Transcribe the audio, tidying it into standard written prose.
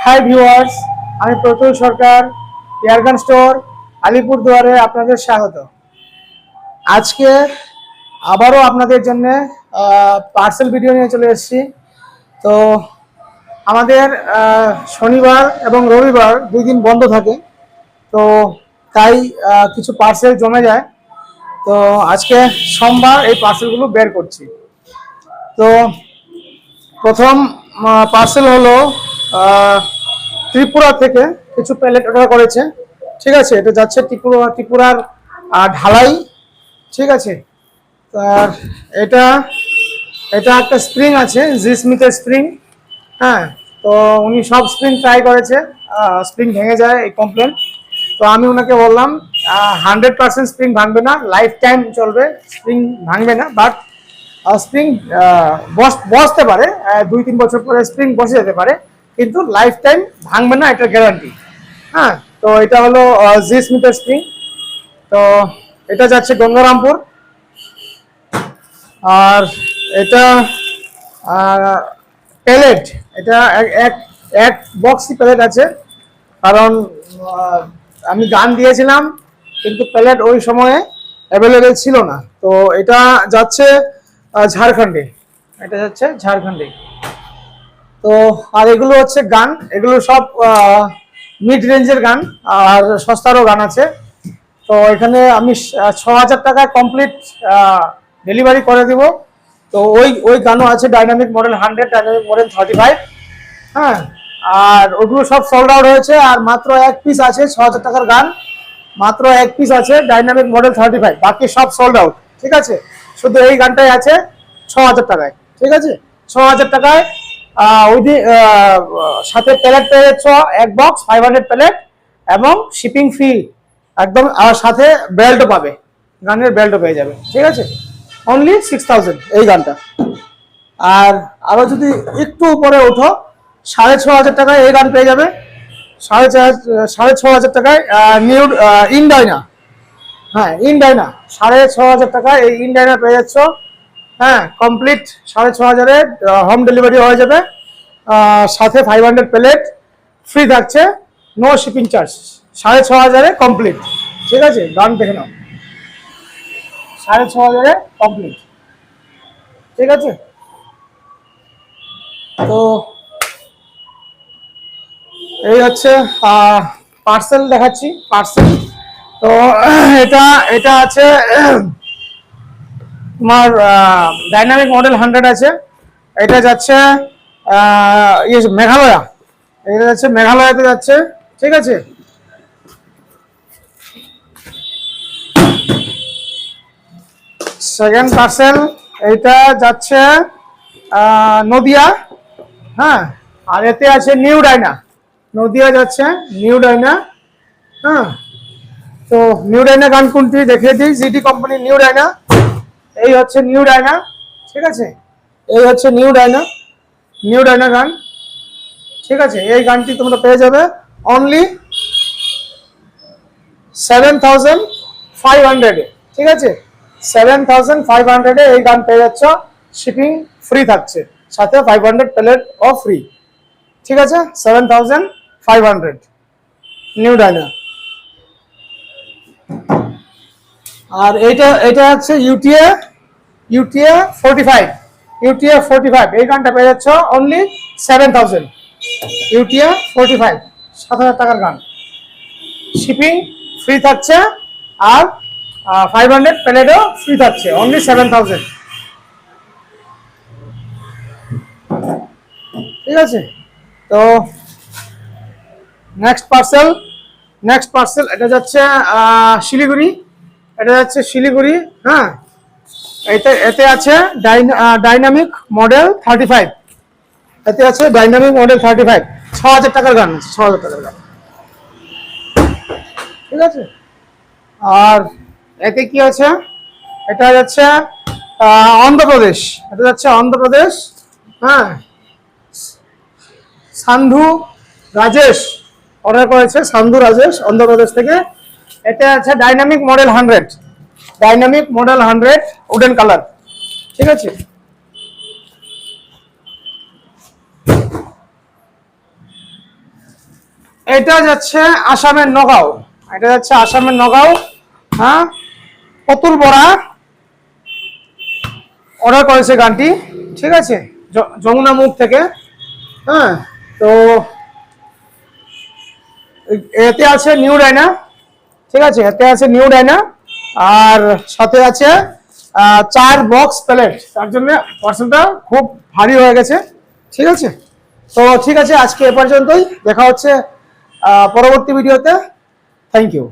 Hi viewers, আমি প্রতুল সরকার, airgun store, আলিপুরদুয়ারে আপনাদের স্বাগত। আজকে আবারও আপনাদের জন্য পার্সেল ভিডিও নিয়ে চলে এসেছি। তো আমাদের শনিবার এবং রবিবার 2 দিন বন্ধ থাকে, তো তাই কিছু পার্সেল জমে যায়। তো আজকে সোমবার এই পার্সেলগুলো বের করছি। তো প্রথম পার্সেল হলো ত্রিপুরা থেকে কিছু প্যালেট অর্ডার করেছে। ঠিক আছে, এটা যাচ্ছে ত্রিপুরার ঢালাই। ঠিক আছে, আর এটা এটা একটা স্প্রিং আছে, জি স্মিথের স্প্রিং। হ্যাঁ, তো উনি সব স্প্রিং ট্রাই করেছে, স্প্রিং ভেঙে যায় এই কমপ্লেন। তো আমি ওনাকে বললাম 100% স্প্রিং ভাঙবে না, লাইফ টাইম চলবে, স্প্রিং ভাঙবে না। বাট স্প্রিং বসতে পারে, 2-3 বছর পরে স্প্রিং বসে যেতে পারে, কিন্তু লাইফ টাইম ভাঙবে না, এটা গ্যারান্টি। হ্যাঁ, তো এটা হলো জি স্মিথের স্প্রিং। তো এটা যাচ্ছে গঙ্গারামপুর। আর এটা প্যালেট, এটা এক বক্সই প্যালেট আছে, কারণ আমি গান দিয়েছিলাম কিন্তু প্যালেট ওই সময়ে অ্যাভেলেবেল ছিল না। তো এটা যাচ্ছে ঝাড়খণ্ডে, এটা যাচ্ছে ঝাড়খণ্ডে। তো আর এগুলো হচ্ছে গান, এগুলো সব মিড রেঞ্জের গান, আর সস্তারও গান আছে। তো এখানে আমি 6,000 টাকায় কমপ্লিট ডেলিভারি করে দিব। তো ওই গানও আছে, ডাইনামিক মডেল 100, ডাইনামিক মডেল 35। হ্যাঁ, আর ওগুলো সব সোল্ড আউট হয়েছে, আর মাত্র এক পিস আছে 6,000 টাকার গান, মাত্র এক পিস আছে ডাইনামিক মডেল 35, বাকি সব সোল্ড আউট। ঠিক আছে, শুধু এই গানটাই আছে 6,000 টাকায়। ঠিক আছে, 6,000 টাকায় সাথে প্যালেট পেয়ে যাচ্ছ, এক বক্স 500 প্যালেট, এবং শিপিং ফ্রি একদম। আর সাথে বেল্টও পাবে, গানের বেল্টও পেয়ে যাবে। ঠিক আছে, অনলি 6,000 এই গানটা। আর আরো যদি একটু উপরে ওঠো, 6,500 টাকায় এই গান পেয়ে যাবে। 6,500 টাকায় নিউ ইনডাইনা। হ্যাঁ, ইনডাইনা 6,500 টাকায় এই ইনডাইনা পেয়ে যাচ্ছ। হ্যাঁ, কমপ্লিট 6,500 হোম ডেলিভারি হয়ে যাবে, সাথে 500 প্লেট ফ্রি থাকছে, নো শিপিং চার্জ। 6,500 কমপ্লিট। ঠিক আছে, গান দেখে নাও, 6,500 কমপ্লিট। ঠিক আছে, তো এই হচ্ছে পার্সেল দেখাচ্ছি, পার্সেল। তো এটা এটা আছে তোমার ডাইনামিক মডেল 100 আছে। এটা যাচ্ছে মেঘালয়া, এটা যাচ্ছে মেঘালয়াতে যাচ্ছে। ঠিক আছে, সেকেন্ড পার্সেল এটা যাচ্ছে নদিয়া। হ্যাঁ, আর এতে আছে নিউ ডাইনা, নদিয়া যাচ্ছে নিউ ডাইনা। হ্যাঁ, তো নিউ ডাইনা গান কোনটি দেখিয়ে দিই, জিটি কোম্পানির নিউ ডাইনা। এই হচ্ছে নিউ ডাইনা। ঠিক আছে, এই হচ্ছে নিউ ডাইনা, নিউ ডাইনা গান। ঠিক আছে, এই গানটি তোমরা পেয়ে যাবে অনলি 7,500। ঠিক আছে, 7,500 এই গান পেয়ে যাচ্ছ, শিপিং ফ্রি থাকছে, সাথে 500 প্লেট ও ফ্রি। ঠিক আছে, 7,500 নিউ ডাইনা। আর এটা হচ্ছে ইউটিএ 45 এই গানটা পেয়ে যাচ্ছ অনলি 7,000। ইউটিএ 45 7,000 টাকার গান, শিপিং ফ্রি থাকছে, আর 500 প্লেটও ফ্রি থাকছে, অনলি 7,000। ঠিক আছে, তো নেক্সট পার্সেল এটা যাচ্ছে শিলিগুড়ি, এটা যাচ্ছে শিলিগুড়ি। হ্যাঁ, এতে আছে ডাইনামিক মডেল 35, এতে আছে ডাইনামিক মডেল 35, 6,000 টাকার গান, 6,000 টাকার গান। ঠিক আছে, আর এতে কি আছে, এটা যাচ্ছে অন্ধ্রপ্রদেশ, এটা যাচ্ছে অন্ধ্রপ্রদেশ। হ্যাঁ, সান্ধু রাজেশ অর্ডার করেছে, সান্ধু রাজেশ অন্ধ্রপ্রদেশ থেকে। এটা আছে dynamic model 100, dynamic model 100 wooden colour. ঠিক আছে, এটা যাচ্ছে আসামের নগাঁও, এটা যাচ্ছে আসামের নগাঁও। হ্যাঁ, অতুল বরা অর্ডার করেছে গানটি, ঠিক আছে, যমুনা মুখ থেকে। হ্যাঁ, তো এতে আছে নিউ ডাইনা, ঠিক আছে, এতে আছে নিউ ডাইনা, আর সাথে আছে 4 বক্স প্যালেট, তার জন্য পার্সেলটা খুব ভারী হয়ে গেছে, ঠিক আছে। তো ঠিক আছে, আজকে এ পর্যন্তই, দেখা হচ্ছে পরবর্তী ভিডিওতে। Thank you.